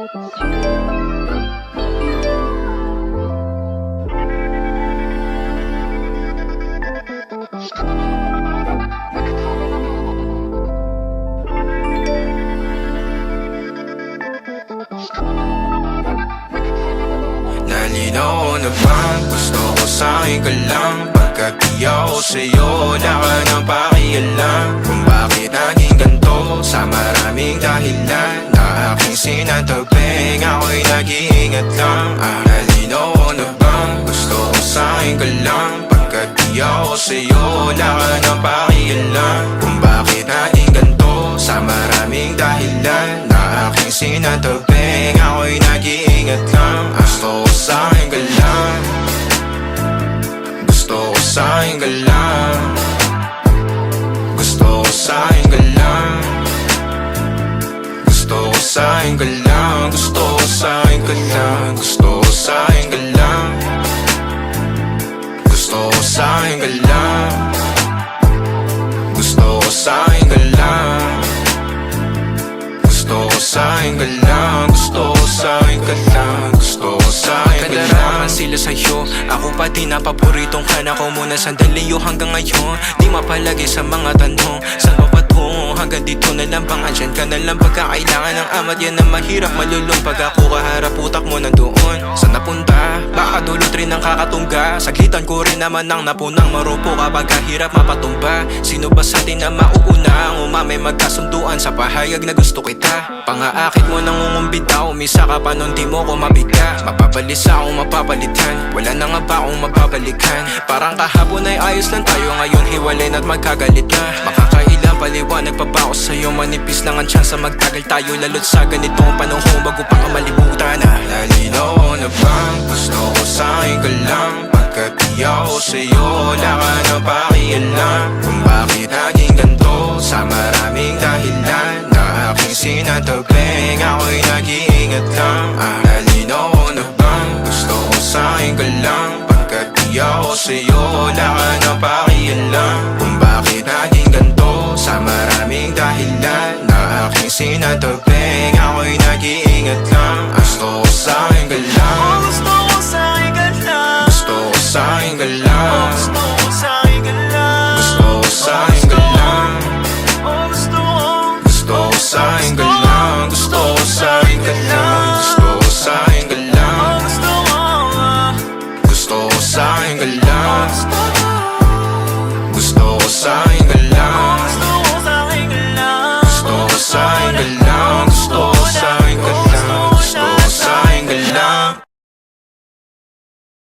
Nalinaw na bang gusto ko sa'kin ka lang? Pagkat di ako sa'yo, wala ka nang pakialam. Kung bakit naging ganito sa maraming dahilan na aking sinatagping, ako'y nag-iingat lang. Nalinaw na bang gusto ko sa'kin ka lang? Pagkat di ako sa'yo, wala ka nang pakialam. Kung bakit naging ganito sa maraming dahilan na aking sinatagping, ako'y nag-iingat lang. Gusto ko sa'kin ka lang, gusto ko sa'kin ka lang, gusto ko sa'kin ka lang, gusto ko sa'kin ka lang, gusto ko sa'kin ka lang, gusto ko sa'kin ka lang, gusto ko sa'kin ka lang, gusto ko sa'kin ka lang, gusto ko sa'kin ka lang, gusto ko sa'kin ka lang, gusto ko sa'kin ka lang. Sila sa'yo, ako pa din na paboritong ka na ko muna sandali yo hanggang ngayon. Di mapalagi sa mga tanong, saan ba patungo? Hanggang dito na lang bang andyan ka na lang pagkakailangan ng amat? Yan ang mahirap malulong pag ako kaharap utak mo nandoon. Saan napunta? Baka dulot rin ang kakatungga. Saglitan ko rin naman ang napunang marupo kapag kahirap mapatumba. Sino ba sa atin na mauuna ang umamay magkasunduan sa pahayag na gusto kita? Pangaakit mo nang umumbita, umisa ka pa nun di mo ko mabigla. Mapabalisa akong mapapalitan, wala na nga ba akong mapapalikan? Parang kahapon ay ayos lang tayo, ngayon hiwalay na't magkagalit na. Makakailang paliwanag pa ba ako sa'yo? Manipis lang ang tsansa magtagal tayo, lalo't sa ganitong panahon bago pa ka malibutan na. Nalinaw na bang gusto ko sa'kin ka lang? Pagkat di ako sa'yo, wala ka nang pakialam. Kung bakit naging ganito sa maraming dahilan na aking sinatagping, ako'y nag-iingat lang. Nalinaw na bang gusto ko sa'kin ka lang? Pagkat di ako sa'yo, wala ka nang pakialam. Kung bakit naging ganito sa maraming dahilan na aking sinatagping, ako'y nag-iingat lang. Gusto ko sa'kin ka lang, Gusto ko sa'kin ka lang, gusto ko sa'kin ka lang, gusto ko sa'kin ka lang, gusto ko sa'kin ka lang, gusto gusto ko sa'kin ka lang, gusto ko sa'kin ka lang, gusto ko sa'kin ka lang, gusto gusto ko sa'kin ka lang.